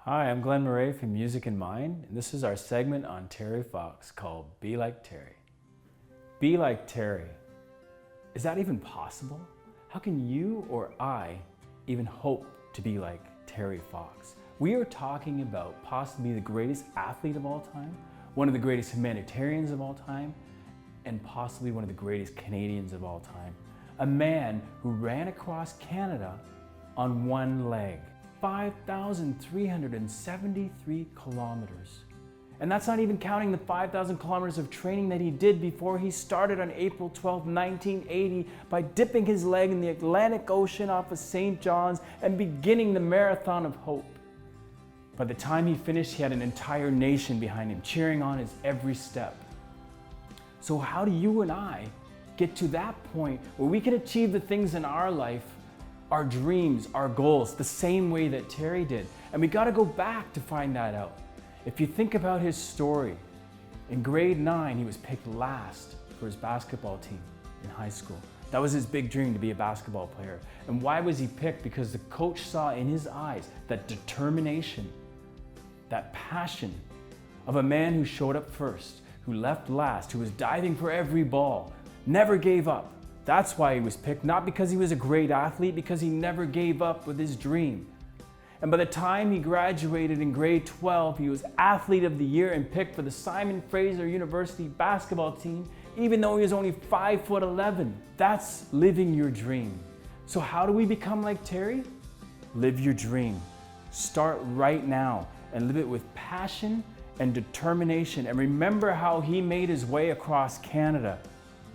Hi, I'm Glenn Murray from Music in Mind, and this is our segment on Terry Fox called Be Like Terry. Be like Terry. Is that even possible? How can you or I even hope to be like Terry Fox? We are talking about possibly the greatest athlete of all time, one of the greatest humanitarians of all time, and possibly one of the greatest Canadians of all time. A man who ran across Canada on one leg. 5,373 kilometers. And that's not even counting the 5,000 kilometers of training that he did before he started on April 12, 1980 by dipping his leg in the Atlantic Ocean off of St. John's and beginning the Marathon of Hope. By the time he finished, he had an entire nation behind him, cheering on his every step. So how do you and I get to that point where we can achieve the things in our life, our dreams, our goals, the same way that Terry did? And we got to go back to find that out. If you think about his story, in grade 9, he was picked last for his basketball team in high school. That was his big dream, to be a basketball player. And why was he picked? Because the coach saw in his eyes that determination, that passion of a man who showed up first, who left last, who was diving for every ball, never gave up. That's why he was picked, not because he was a great athlete, because he never gave up with his dream. And by the time he graduated in grade 12, he was Athlete of the Year and picked for the Simon Fraser University basketball team, even though he was only 5'11". That's living your dream. So how do we become like Terry? Live your dream. Start right now and live it with passion and determination. And remember how he made his way across Canada,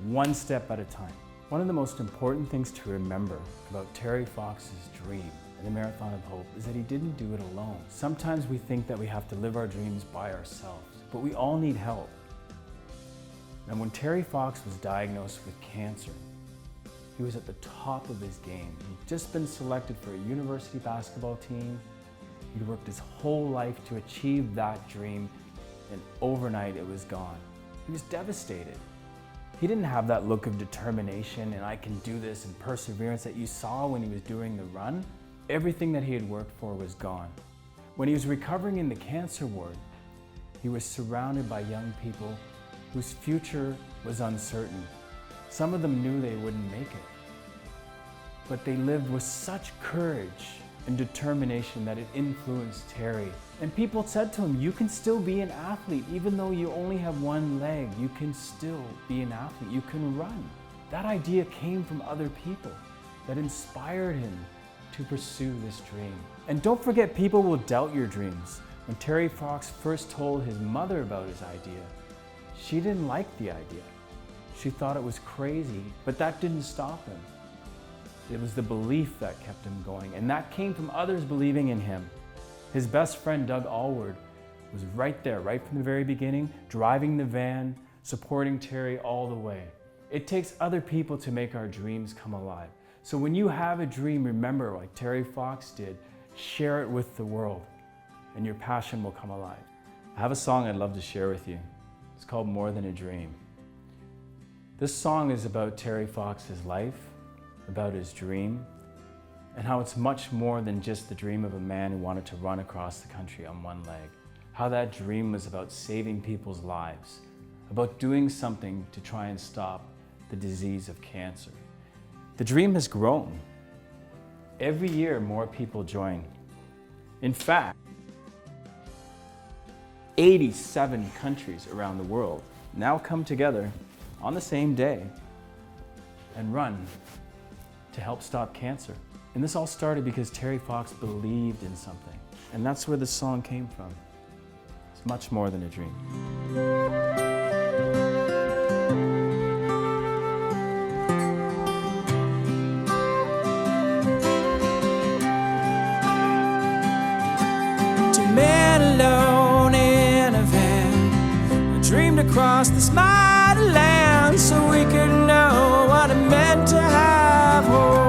one step at a time. One of the most important things to remember about Terry Fox's dream and the Marathon of Hope is that he didn't do it alone. Sometimes we think that we have to live our dreams by ourselves, but we all need help. And when Terry Fox was diagnosed with cancer, he was at the top of his game. He'd just been selected for a university basketball team. He'd worked his whole life to achieve that dream, and overnight it was gone. He was devastated. He didn't have that look of determination and I can do this and perseverance that you saw when he was doing the run. Everything that he had worked for was gone. When he was recovering in the cancer ward, he was surrounded by young people whose future was uncertain. Some of them knew they wouldn't make it, but they lived with such courage and determination that it influenced Terry. And people said to him, you can still be an athlete, even though you only have one leg, you can still be an athlete, you can run. That idea came from other people that inspired him to pursue this dream. And don't forget, people will doubt your dreams. When Terry Fox first told his mother about his idea, she didn't like the idea. She thought it was crazy, but that didn't stop him. It was the belief that kept him going, and that came from others believing in him. His best friend, Doug Allward, was right there, right from the very beginning, driving the van, supporting Terry all the way. It takes other people to make our dreams come alive. So when you have a dream, remember, like Terry Fox did, share it with the world, and your passion will come alive. I have a song I'd love to share with you. It's called More Than a Dream. This song is about Terry Fox's life, about his dream, and how it's much more than just the dream of a man who wanted to run across the country on one leg. How that dream was about saving people's lives, about doing something to try and stop the disease of cancer. The dream has grown. Every year, more people join. In fact, 87 countries around the world now come together on the same day and run to help stop cancer. And this all started because Terry Fox believed in something. And that's where this song came from. It's much more than a dream. Two men alone in a van, I dreamed across this mighty land so we could know what it meant to have hope.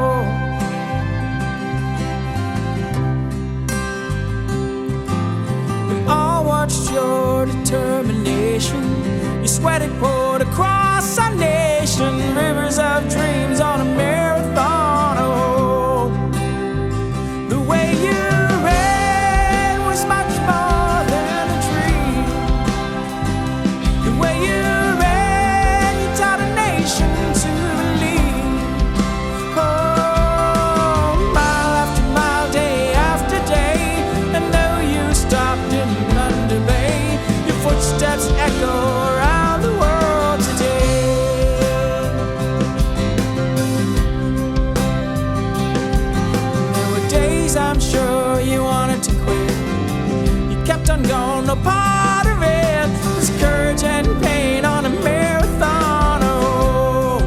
Your determination, your sweat it poured across our nation, rivers of dreams on a marathon of hope. The way you ran was my done gone, no part of it. There's courage and pain on a marathon. Oh,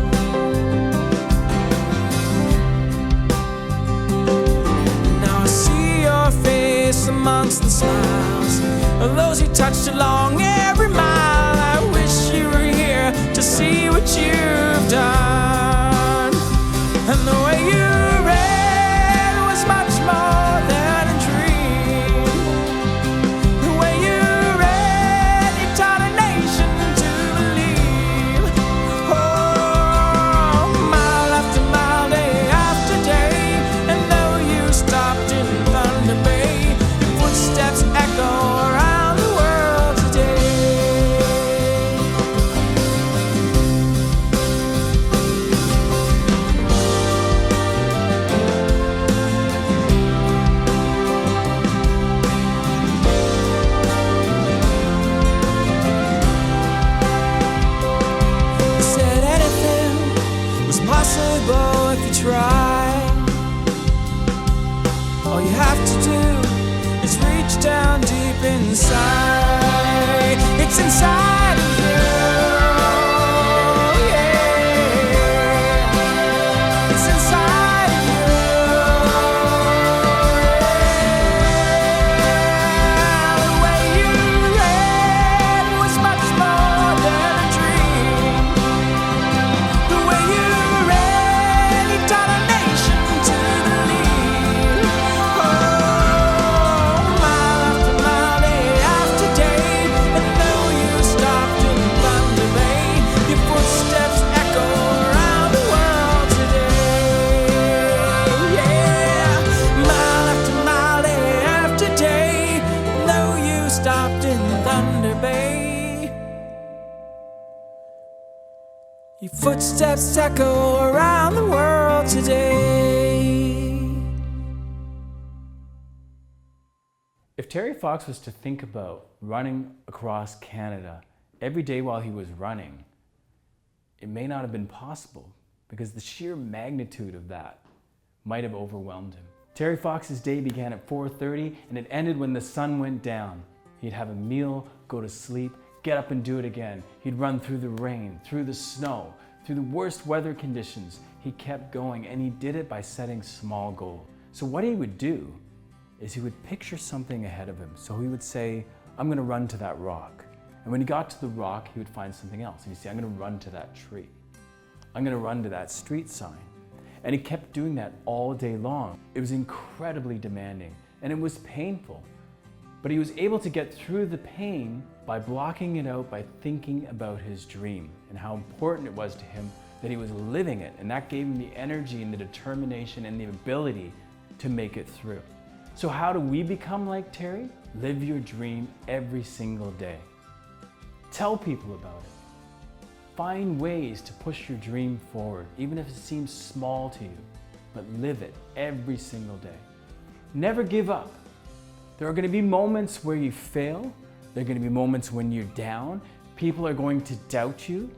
now I see your face amongst the smiles of those you touched along every mile. I wish you were here to see what you've done. And the way you ran was much more than a dream. The way you ran, you taught a nation to believe. Oh, mile after mile, day after day. And though you stopped in Thunder Bay, your footsteps echo around the world today. You said anything was possible if you tried. All you have to do is reach down deep inside. It's inside of you. Yeah. It's inside of you. Yeah. The way you ran was much more than a dream. The way you ran, you taught a nation to believe. Oh, mile after mile, day after day. And though you stopped in Thunder Bay, your footsteps echo around the world today. Yeah, mile after mile, day after day. And though you stopped in Thunder Bay, your footsteps echo around the world today. If Terry Fox was to think about running across Canada every day while he was running, it may not have been possible because the sheer magnitude of that might have overwhelmed him. Terry Fox's day began at 4:30 and it ended when the sun went down. He'd have a meal, go to sleep, get up and do it again. He'd run through the rain, through the snow, through the worst weather conditions. He kept going and he did it by setting small goals. So what he would do is he would picture something ahead of him. So he would say, I'm gonna run to that rock. And when he got to the rock, he would find something else. And he'd say, I'm gonna run to that tree. I'm gonna run to that street sign. And he kept doing that all day long. It was incredibly demanding and it was painful. But he was able to get through the pain by blocking it out, by thinking about his dream and how important it was to him that he was living it. And that gave him the energy and the determination and the ability to make it through. So how do we become like Terry? Live your dream every single day. Tell people about it. Find ways to push your dream forward, even if it seems small to you, but live it every single day. Never give up. There are going to be moments where you fail. There are going to be moments when you're down. People are going to doubt you.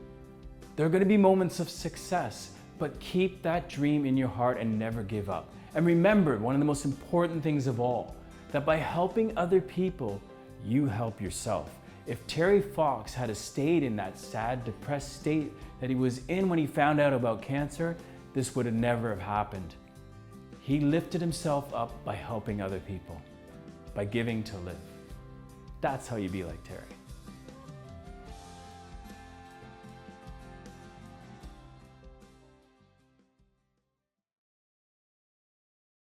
There are going to be moments of success, but keep that dream in your heart and never give up. And remember, one of the most important things of all, that by helping other people, you help yourself. If Terry Fox had stayed in that sad, depressed state that he was in when he found out about cancer, this would have never have happened. He lifted himself up by helping other people, by giving to live. That's how you be like Terry.